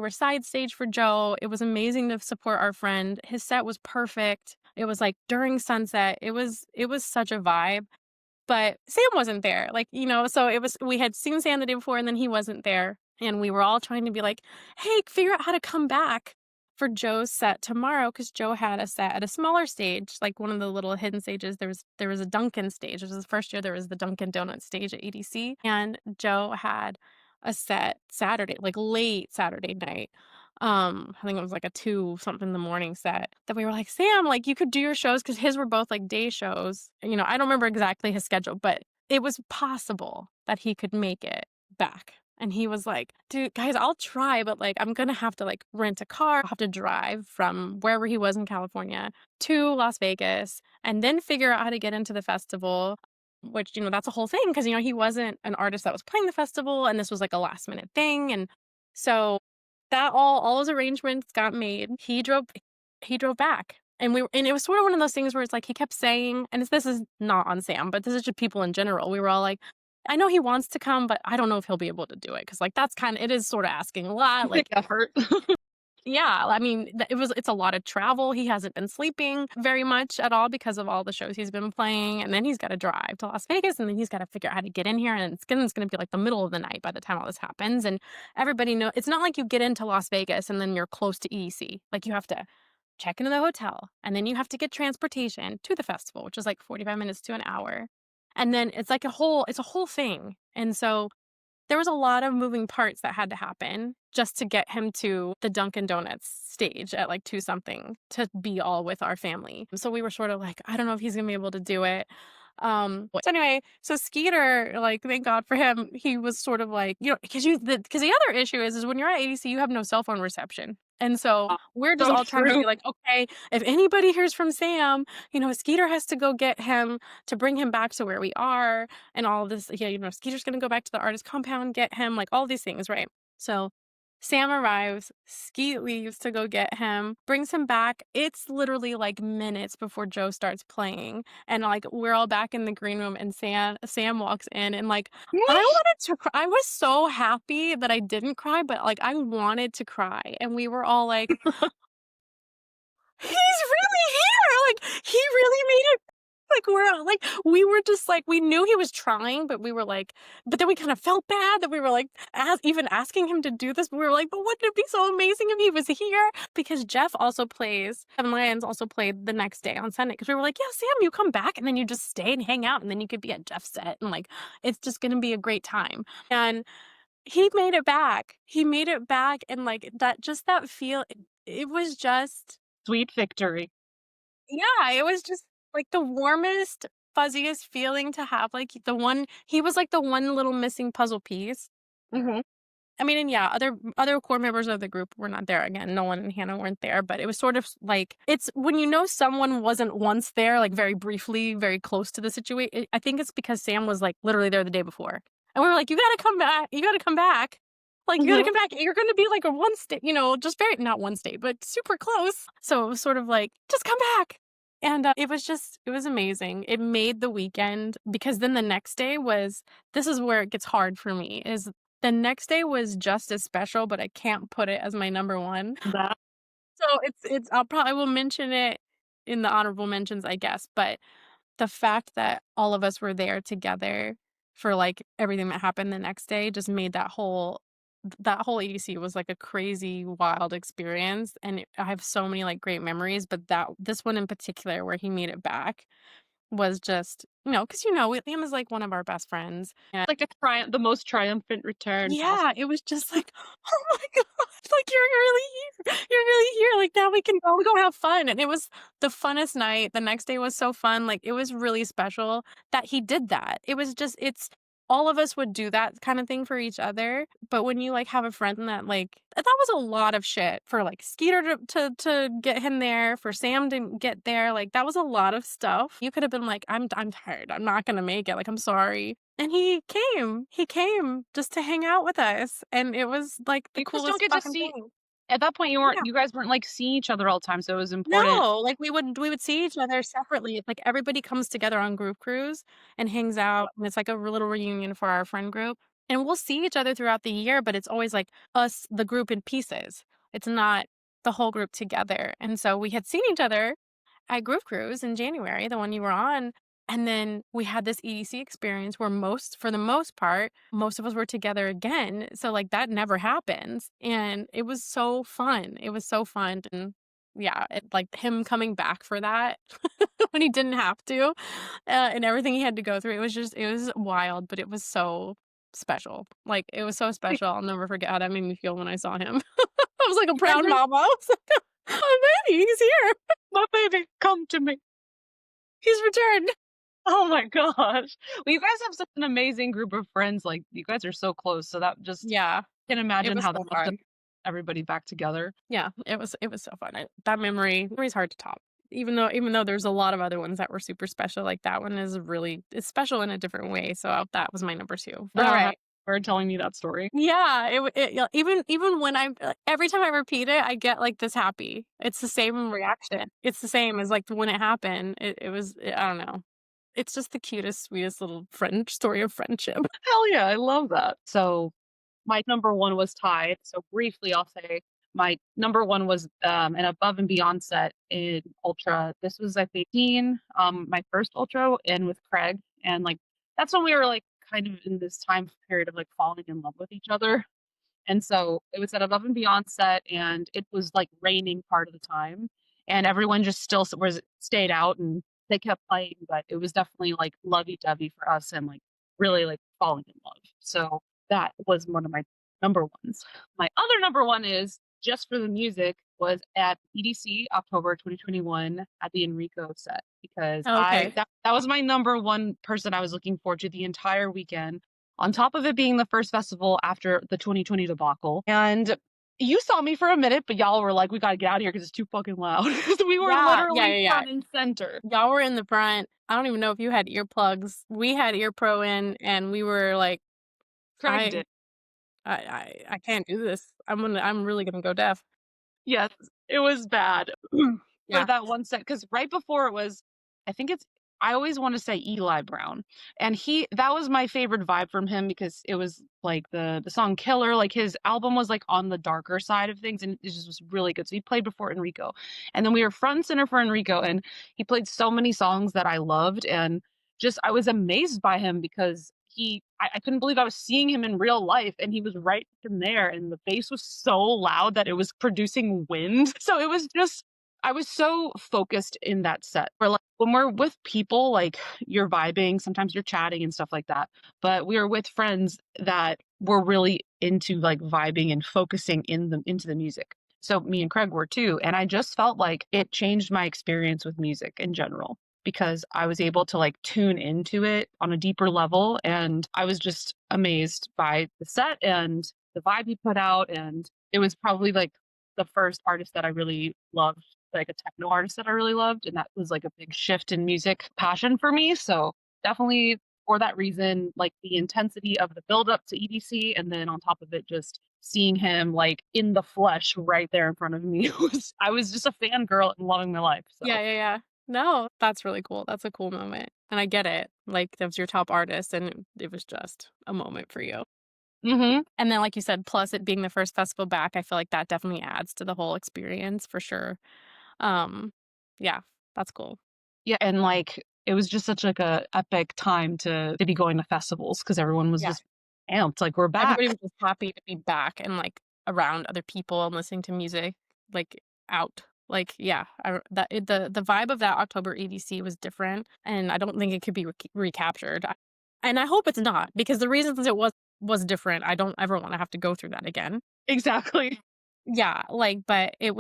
S2: side stage for Joe. It was amazing to support our friend. His set was perfect. It was like during sunset. It was such a vibe. But Sam wasn't there. Like, so we had seen Sam the day before and then he wasn't there. And we were all trying to be like, hey, figure out how to come back for Joe's set tomorrow because Joe had a set at a smaller stage, like one of the little hidden stages. There was a Dunkin' stage. It was the first year there was the Dunkin' Donut stage at EDC. And Joe had a set Saturday, like late Saturday night. I think it was like a 2 something in the morning set that we were like, Sam, like you could do your shows because his were both like day shows. I don't remember exactly his schedule, but it was possible that he could make it back. And he was like, dude, guys, I'll try, but like I'm gonna have to like rent a car. I'll have to drive from wherever he was in California to Las Vegas and then figure out how to get into the festival. Which, that's a whole thing because, he wasn't an artist that was playing the festival and this was like a last minute thing. And so that all his arrangements got made. He drove back. And it was sort of one of those things where it's like he kept saying, and this is not on Sam, but this is just people in general. We were all like, I know he wants to come, but I don't know if he'll be able to do it. Cause like that's it is sort of asking a lot. Like,
S1: Big effort.
S2: yeah, I mean, it's a lot of travel. He hasn't been sleeping very much at all because of all the shows he's been playing, and then he's gotta drive to Las Vegas, and then he's gotta figure out how to get in here, and it's gonna be, like, the middle of the night by the time all this happens, and everybody it's not like you get into Las Vegas and then you're close to EDC. Like, you have to check into the hotel, and then you have to get transportation to the festival, which is, like, 45 minutes to an hour, and then it's a whole thing, and so there was a lot of moving parts that had to happen just to get him to the Dunkin' Donuts stage at like 2 something to be all with our family. So we were sort of like, I don't know if he's gonna be able to do it. So anyway, so Skeeter, like, thank God for him, he was sort of like, because the other issue is when you're at ADC, you have no cell phone reception. And so we're just
S1: So
S2: all trying to
S1: true.
S2: be like, okay, if anybody hears from Sam, Skeeter has to go get him to bring him back to where we are and all of this. Yeah, Skeeter's gonna go back to the artist compound, get him, like all these things, right? So Sam arrives, Skeet leaves to go get him, brings him back. It's literally like minutes before Joe starts playing. And like we're all back in the green room and Sam walks in and like I wanted to cry. I was so happy that I didn't cry, but like I wanted to cry. And we were all like, he's really here. Like he really made it. Like, we're like we were just like we knew he was trying, but we were like but then we kind of felt bad that we were like even asking him to do this, but we were like, but wouldn't it be so amazing if he was here? Because Jeff also plays Seven Lions also played the next day on Sunday because we were like, yeah, Sam, you come back and then you just stay and hang out and then you could be at Jeff's set and like it's just gonna be a great time. And he made it back. He made it back and like that just that feel it was just
S1: Sweet victory.
S2: yeah, it was just, like, the warmest, fuzziest feeling to have, like, the one he was, like, the one little missing puzzle piece.
S1: Mhm.
S2: I mean, and yeah, other core members of the group were not there again, Nolan and Hannah weren't there, but it was sort of like it's when you know someone wasn't once there, like, very briefly, very close to the situation. I think it's because Sam was, like, literally there the day before, and we were like, "You gotta come back, you gotta come back. Like, you gotta
S1: Mhm.
S2: come back, you're gonna be, like, a one state just very not one state, but super close." So, it was sort of like, "Just come back." And, it was amazing. It made the weekend because then the next day was this is where it gets hard for me, is the next day was just as special, but I can't put it as my number 1.
S1: That
S2: So it's I will mention it in the honorable mentions, I guess, but the fact that all of us were there together for, like, everything that happened the next day just made that whole EDC was, like, a crazy, wild experience, and I have so many, like, great memories, but this one in particular where he made it back was just because Liam is, like, one of our best friends, and
S1: like a the most triumphant return
S2: yeah,
S1: possible.
S2: it was just like, "Oh my god, like, you're really here. You're really here, like, now we can go have fun," and it was the funnest night. The next day was so fun, like, it was really special that he did that. It was just it's all of us would do that kinda thing for each other, but when you, like, have a friend that, like that was a lot of shit for, like, Skeeter to get him there, for Sam to get there, like, that was a lot of stuff. You could have been like, I'm tired. I'm not gonna make it, like, I'm sorry." And he came just to hang out with us, and it was, like, the
S1: You just don't
S2: coolest
S1: get to
S2: fucking
S1: see
S2: thing.
S1: at that point,
S2: Yeah.
S1: you guys weren't, like, seeing each other all the time, so it was important.
S2: No, like, we would see each other separately, like, everybody comes together on Groove Cruise and hangs out, and it's like a little reunion for our friend group, and we'll see each other throughout the year, but it's always, like, us, the group in pieces. It's not the whole group together, and so we had seen each other at Groove Cruise in January, the one you were on, and then we had this EDC experience where for the most part, most of us were together again, so, like, that never happens, and it was so fun. It was so fun, and yeah, like, him coming back for that when he didn't have to, and everything he had to go through, it was wild, but it was so special. Like, it was so special, I'll never forget how that made me feel when I saw him. I was like a
S1: You guys
S2: proud
S1: are
S2: mama. I was like, "Oh, baby, he's here.
S1: my baby, come to me.
S2: He's returned."
S1: Oh my gosh. Well, you guys have such an amazing group of friends, like, you guys are so close, so that just
S2: Yeah,
S1: can
S2: it
S1: imagine
S2: was
S1: how that
S2: so
S1: must have
S2: fun.
S1: everybody back together.
S2: Yeah, it was so fun. That memory's hard to top. Even though there's a lot of other ones that were super special, like, that one is really it's special in a different way, so that was my number 2.
S1: I
S2: Alright.
S1: for telling me that story.
S2: Yeah, yeah, even when every time I repeat it, I get, like, this happy. It's the same reaction. It's the same as, like, when it happened. It was I don't know. It's just the cutest, sweetest little friend story of friendship.
S1: Hell yeah, I love that. So, my number 1 was tied, so briefly, I'll say my number 1 was, an Above and Beyond set in Ultra. This was, I think, my first Ultra and with Craig, and, like, that's when we were, like, kind of in this time period of, like, falling in love with each other. And so it was at Above and Beyond set, and it was, like, raining part of the time, and everyone just still was stayed out, and they kept playing, but it was definitely, like, lovey-dovey for us and, like, really, like, falling in love. So that was one of my number ones. My other number one is, just for the music, was at EDC October 2021 at the Enrico set because
S2: Okay.
S1: that was my number one person I was looking forward to the entire weekend. On top of it being the first festival after the 2020 debacle. And you saw me for a minute, but y'all were like, "We gotta get out of here because it's too fucking loud." We were
S2: Yeah, yeah,
S1: literally
S2: yeah, yeah.
S1: front and center.
S2: Y'all were in the front. I don't even know if you had earplugs. We had ear pro in, and we were like,
S1: Craig
S2: "I
S1: did.
S2: I can't do this. I'm really gonna go deaf."
S1: Yes, it was bad for
S2: Yeah.
S1: that one set because right before it was, I think it's I always wanna say Eli Brown, and that was my favorite vibe from him because it was, like, the song Killer, like, his album was, like, on the darker side of things, and it just was really good, so he played before Enrico, and then we were front and center for Enrico, and he played so many songs that I loved, and just I was amazed by him because I couldn't believe I was seeing him in real life, and he was right in there, and the bass was so loud that it was producing wind, so it was just I was so focused in that set. Where like when we're with people, like you're vibing, sometimes you're chatting and stuff like that. But we were with friends that were really into like vibing and focusing into the music. So me and Craig were too. And I just felt like it changed my experience with music in general because I was able to like tune into it on a deeper level. And I was just amazed by the set and the vibe he put out. And it was probably like the first artist that I really loved, like a techno artist that I really loved, and that was like a big shift in music passion for me. So definitely for that reason, like the intensity of the build up to EDC, and then on top of it, just seeing him like in the flesh right there in front of me was I was just a fangirl and loving my life.
S2: Yeah,
S1: So
S2: yeah, yeah. No, that's really cool. That's a cool moment. And I get it. Like, that was your top artist, and it was just a moment for you.
S1: mhm.
S2: And then, like you said, plus it being the first festival back, I feel like that definitely adds to the whole experience for sure. Um, yeah, that's cool.
S1: Yeah, and like it was just such like a epic time to be going to festivals because everyone was
S2: Yeah.
S1: just amped, like we're
S2: Everybody
S1: back.
S2: was just happy to be back and, like, around other people and listening to music, like, out. Like, yeah, the vibe of that October EDC was different, and I don't think it could be recaptured. And I hope it's not, because the reasons it was different, I don't ever wanna have to go through that again.
S1: Exactly.
S2: Yeah, like, but it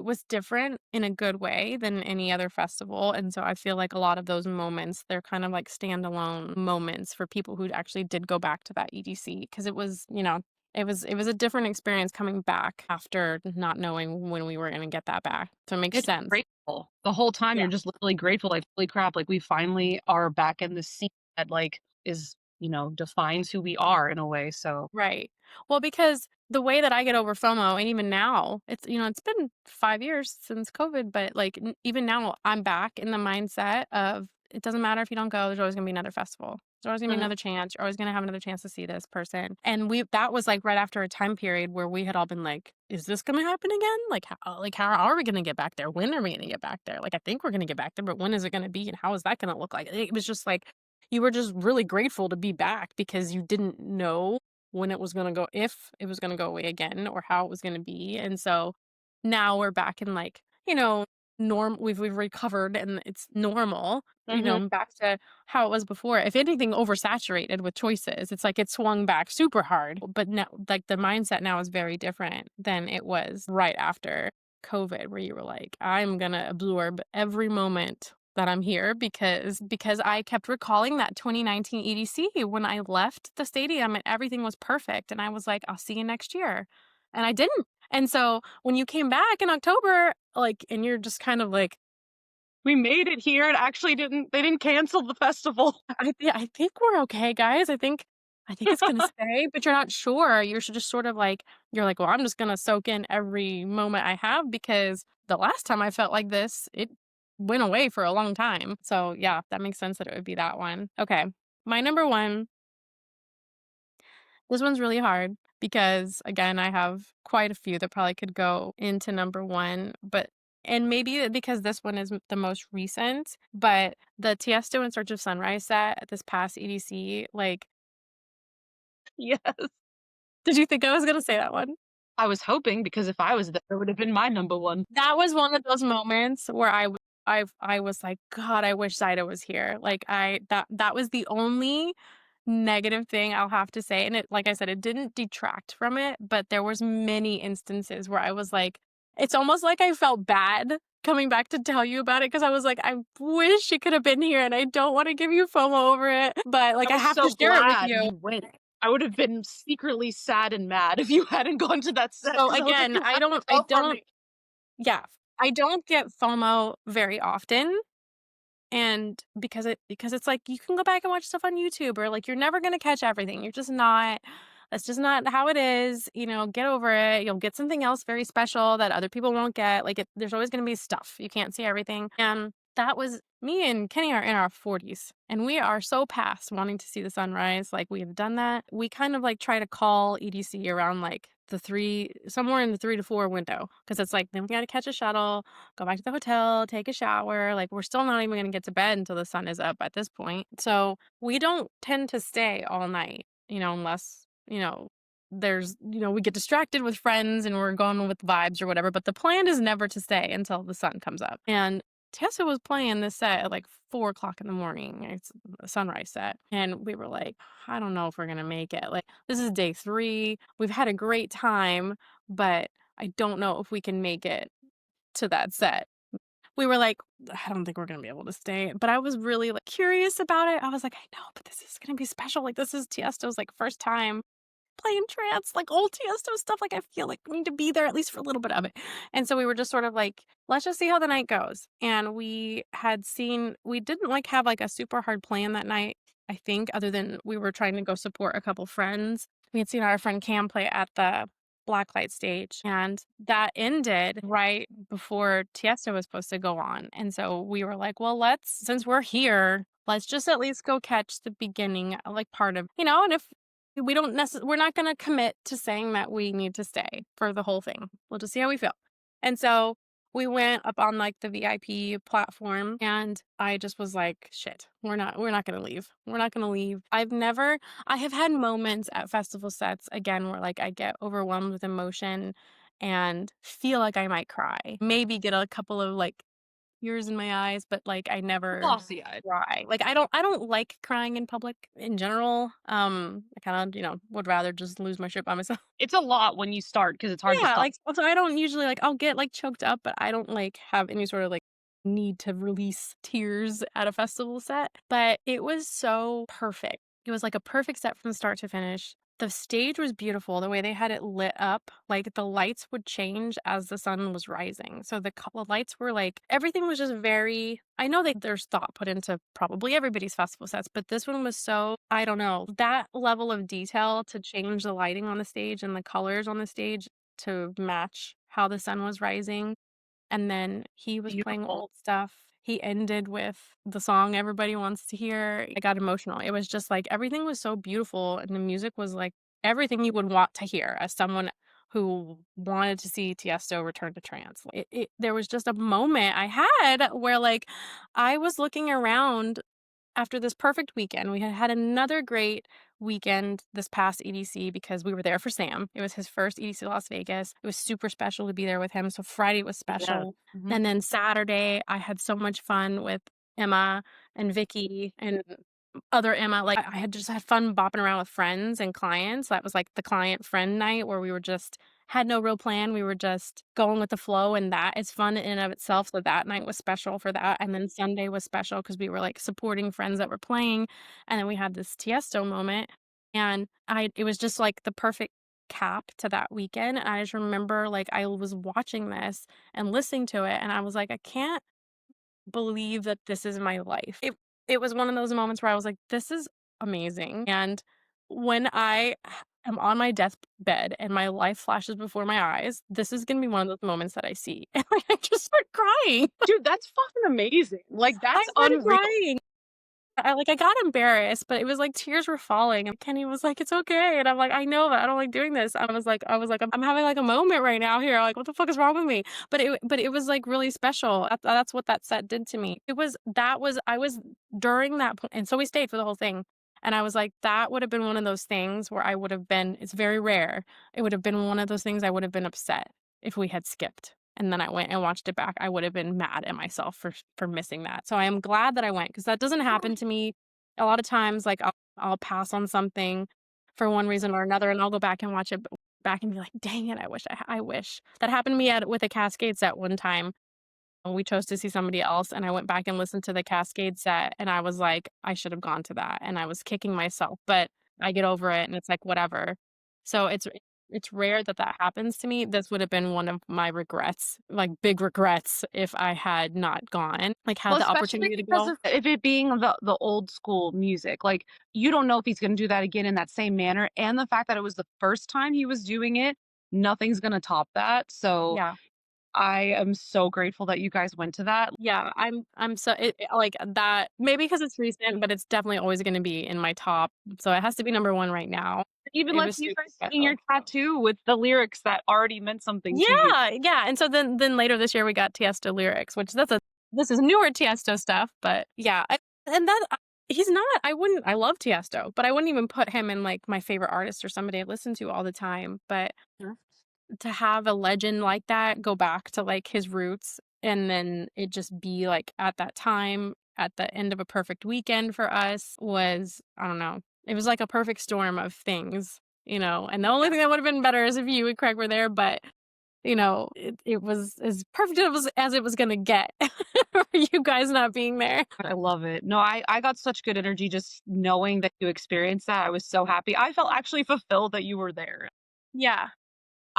S2: was different in a good way than any other festival, and so I feel like a lot of those moments, they're kind of like standalone moments for people who actually did go back to that EDC because it was, it was a different experience coming back after not knowing when we were gonna get that back, so it makes
S1: It's
S2: sense.
S1: grateful. The whole time
S2: Yeah.
S1: you're just literally grateful, like, "Holy crap, like, we finally are back in the scene that, like, is, defines who we are in a way." So
S2: Right. Well, because the way that I get over FOMO, and even now, it's been 5 years since COVID, but, like, even now, I'm back in the mindset of it doesn't matter if you don't go, there's always gonna be another festival. There's always gonna be
S1: mhm.
S2: another chance. You're always gonna have another chance to see this person. And that was, like, right after a time period where we had all been like, "Is this gonna happen again? How are we gonna get back there? When are we gonna get back there? Like, I think we're gonna get back there, but when is it gonna be, and how is that gonna look like?" It was just like you were just really grateful to be back because you didn't know when it was gonna go, if it was gonna go away again, or how it was gonna be, and so now we're back in, like, we've recovered and it's normal,
S1: Mhm.
S2: back to how it was before. If anything, oversaturated with choices. It's like it swung back super hard, but now, like, the mindset now is very different than it was right after COVID, where you were like, "I'm gonna absorb every moment that I'm here," because I kept recalling that 2019 EDC when I left the stadium and everything was perfect, and I was like, "I'll see you next year," and I didn't. And so when you came back in October, like, and you're just kind of like,
S1: We made it here and actually they didn't cancel the festival.
S2: I think we're okay, guys. I think it's gonna stay," but you're not sure. You're just sort of like you're like, "Well, I'm just gonna soak in every moment I have because the last time I felt like this, it went away for a long time." So, yeah, that makes sense that it would be that one. Okay. My number 1, this one's really hard because, again, I have quite a few that probably could go into number 1, but and maybe because this one is the most recent, but the Tiesto in Search of Sunrise set at this past EDC, like,
S1: Yes.
S2: did you think I was gonna say that one?
S1: I was hoping because if I was there, it would have been my number 1.
S2: That was one of those moments where I was like, "God, I wish Zaida was here." Like, that was the only negative thing I'll have to say, and it, like I said, it didn't detract from it, but there was many instances where I was like, it's almost like I felt bad coming back to tell you about it because I was like, "I wish she could have been here, and I don't wanna give you FOMO over it, but,
S1: I
S2: like, I
S1: was
S2: have to
S1: so
S2: share it with
S1: glad
S2: you."
S1: you went. I would have been secretly sad and mad if you hadn't gone to that set
S2: So,
S1: because I was like,
S2: again,
S1: "You have to
S2: I
S1: go for
S2: don't
S1: me."
S2: yeah, I don't get FOMO very often. And because it's like you can go back and watch stuff on YouTube, or like you're never gonna catch everything. You're just not That's just not how it is, get over it. You'll get something else very special that other people won't get. Like, there's always gonna be stuff. You can't see everything. that was me and Kenny are in our 40s, and we are so past wanting to see the sunrise. Like, we have done that. We kind of like try to call EDC around like the somewhere in the 3 to 4 window, because it's like, then we got to catch a shuttle, go back to the hotel, take a shower. Like, we're still not even going to get to bed until the sun is up at this point. So we don't tend to stay all night, unless, we get distracted with friends and we're going with vibes or whatever. But the plan is never to stay until the sun comes up. And Tessa was playing this set at like 4 o'clock in the morning. It's a sunrise set. And we were like, I don't know if we're going to make it. Like, this is day 3. We've had a great time, but I don't know if we can make it to that set. We were like, I don't think we're going to be able to stay. But I was really like curious about it. I was like, I know, but this is going to be special. Like, this is Tiesto's like first time playing trance, like old Tiesto stuff. Like, I feel like we need to be there at least for a little bit of it. And so we were just sort of like, let's just see how the night goes. And we didn't like have like a super hard plan that night, I think, other than we were trying to go support a couple friends. We had seen our friend Cam play at the blacklight stage, and that ended right before Tiesto was supposed to go on. And so we were like, well, since we're here, let's just at least go catch the beginning, like part of, and if we're not going to commit to saying that we need to stay for the whole thing. We'll just see how we feel. And so we went up on like the VIP platform, and I just was like, shit, we're not going to leave. We're not going to leave. I have had moments at festival sets again where like I get overwhelmed with emotion and feel like I might cry. Maybe get a couple of like tears in my eyes, but like I never
S1: Glossy eyed.
S2: cry. Like, I don't like crying in public in general. I kind of, would rather just lose my shit by myself.
S1: It's a lot when you start because it's hard to
S2: Yeah,
S1: stop.
S2: like, so I don't usually like, I'll get like choked up, but I don't like have any sort of like need to release tears at a festival set. But it was so perfect. It was like a perfect set from start to finish. The stage was beautiful. The way they had it lit up, like the lights would change as the sun was rising. So the lights were like, everything was just very, I know that there's thought put into probably everybody's festival sets, but this one was so, I don't know, that level of detail to change the lighting on the stage and the colors on the stage to match how the sun was rising. And then he was playing
S1: Beautiful.
S2: old stuff. He ended with the song everybody wants to hear. I got emotional. It was just like everything was so beautiful, and the music was like everything you would want to hear as someone who wanted to see Tiesto return to trance. There was just a moment I had where like I was looking around after this perfect weekend. We had had another great weekend this past EDC because we were there for Sam. It was his first EDC Las Vegas. It was super special to be there with him. So Friday was
S1: Yeah.
S2: special.
S1: Mhm.
S2: And then Saturday, I had so much fun with Emma and Vicky and other Emma. Like, I had just had fun bopping around with friends and clients. That was like the client friend night where we were just had no real plan. We were just going with the flow, and that is fun in and of itself. So that night was special for that. And then Sunday was special because we were like supporting friends that were playing. And then we had this Tiesto moment. And it was just like the perfect cap to that weekend. And I just remember like I was watching this and listening to it, and I was like, I can't believe that this is my life. It was one of those moments where I was like, this is amazing. And when I am on my deathbed and my life flashes before my eyes, this is gonna be one of those moments that I see. And like, I just start crying.
S1: Dude, that's fucking amazing. Like,
S2: I
S1: that's
S2: started
S1: unreal.
S2: crying. I got embarrassed, but it was like tears were falling, and Kenny was like, "It's okay," and I'm like, "I know, but I don't like doing this." I was like, I'm having like a moment right now here. Like, what the fuck is wrong with me? But it was like really special. That's what that set did to me. I was during that point, and so we stayed for the whole thing. And I was like, that would have been one of those things where I would have been. It's very rare. It would have been one of those things I would have been upset if we had skipped. And then I went and watched it back. I would have been mad at myself for missing that. So I am glad that I went, because that doesn't happen to me a lot of times. Like, I'll pass on something for one reason or another, and I'll go back and watch it back and be like, dang it, I wish that happened to me with a Cascade set one time. We chose to see somebody else, and I went back and listened to the Cascade set, and I was like, I should have gone to that, and I was kicking myself, but I get over it, and it's like, whatever. So it's rare that that happens to me. This would have been one of my regrets, like big regrets, if I had not gone, like had
S1: Well,
S2: the
S1: especially
S2: opportunity to
S1: because
S2: go.
S1: of it being the old school music. Like, you don't know if he's gonna do that again in that same manner, and the fact that it was the first time he was doing it, nothing's gonna top that. So
S2: Yeah.
S1: I am so grateful that you guys went to that.
S2: Yeah, I'm so like, that maybe because it's recent, but it's definitely always gonna be in my top, so it has to be number 1 right now.
S1: Even
S2: It
S1: lets
S2: was
S1: you
S2: super
S1: start seeing your
S2: special.
S1: tattoo with the lyrics that already meant something to you.
S2: Yeah, yeah, and so then later this year we got Tiesto lyrics, which this is newer Tiesto stuff, but yeah, and that he's not I love Tiesto, but I wouldn't even put him in, like, my favorite artist or somebody I listen to all the time, but
S1: Mhm.
S2: to have a legend like that go back to, like, his roots and then it just be, like, at that time, at the end of a perfect weekend for us was I don't know. It was like a perfect storm of things, and the only
S1: Yeah.
S2: thing that would've been better is if you and Craig were there, but, it was as perfect as it was gonna get for you guys not being there.
S1: I love it. No, I got such good energy just knowing that you experienced that. I was so happy. I felt actually fulfilled that you were there.
S2: Yeah.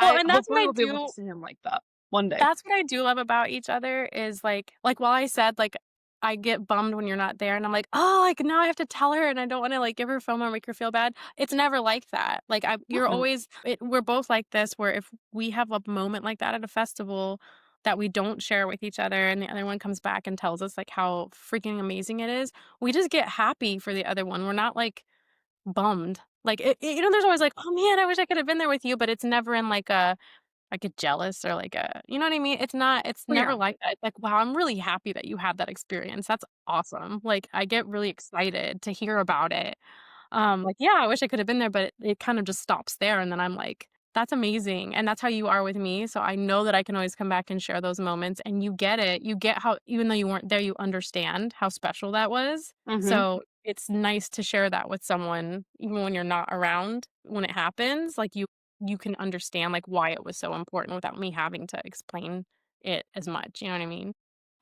S2: Well,
S1: I
S2: and
S1: hopefully will be able to see him like that one day.
S2: that's what I do love about each other is, while I said, like, I get bummed when you're not there, and I'm like, "Oh, like, now I have to tell her, and I don't wanna, like, give her FOMO or make her feel bad." It's never like that. Like, you're
S1: Mm-mm.
S2: always we're both like this, where if we have a moment like that at a festival that we don't share with each other, and the other one comes back and tells us, like, how freaking amazing it is, we just get happy for the other one. We're not, like, bummed. Like, there's always like, "Oh, man, I wish I could have been there with you," but it's never in, like, a I get jealous or like a you know what I mean? It's
S1: Oh,
S2: never
S1: yeah.
S2: like that. It's like, "Wow, I'm really happy that you had that experience. That's awesome." Like, I get really excited to hear about it. Like, yeah, I wish I could have been there, but it kind of just stops there, and then I'm like, "That's amazing." And that's how you are with me, so I know that I can always come back and share those moments, and you get it. You get how even though you weren't there, you understand how special that was.
S1: Mhm.
S2: So, it's nice to share that with someone even when you're not around when it happens, like, you can understand, like, why it was so important without me having to explain it as much, you know what I mean?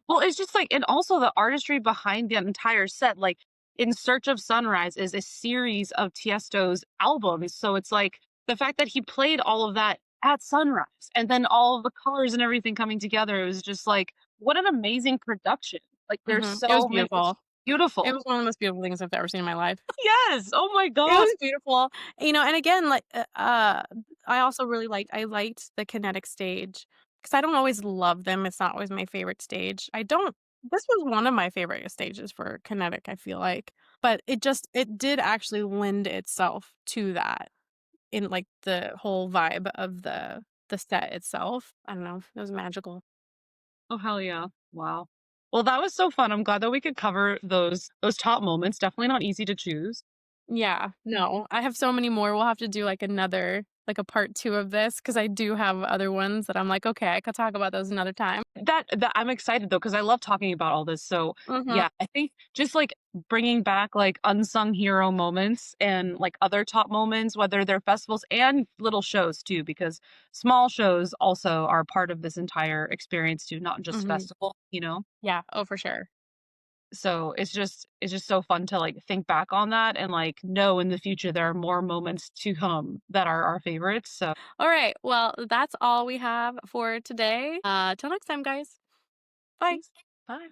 S1: Well, it's just like and also the artistry behind the entire set, like, In Search of Sunrise is a series of Tiesto's albums, so it's like, the fact that he played all of that at sunrise, and then all of the colors and everything coming together, it was just like, what an amazing production. Like, there's
S2: Mhm. It was
S1: so many it's
S2: beautiful. It
S1: beautiful.
S2: was one of the most beautiful things I've ever seen in my life.
S1: Yes! Oh my
S2: It
S1: god.
S2: was beautiful, and again, I also really liked the Kinetic stage because I don't always love them, it's not always my favorite stage. I don't This was one of my favorite stages for Kinetic, I feel like, but it did actually lend itself to that in, like, the whole vibe of the set itself. I don't know, it was magical.
S1: Oh, hell yeah. Wow. Well, that was so fun. I'm glad that we could cover those top moments. Definitely not easy to choose.
S2: Yeah, no, I have so many more. We'll have to do, like a part 2 of this because I do have other ones that I'm like, "Okay, I could talk about those another time."
S1: That I'm excited though because I love talking about all this. So,
S2: Mhm,
S1: yeah, I think just like bringing back like unsung hero moments and like other top moments, whether they're festivals and little shows too, because small shows also are part of this entire experience too, not just
S2: mhm.
S1: festival.
S2: Yeah, oh, for sure.
S1: So it's just so fun to like think back on that and like know in the future there are more moments to come that are our favorites. So
S2: Alright, well, that's all we have for today. Till next time, guys. Bye.
S1: thanks. Bye.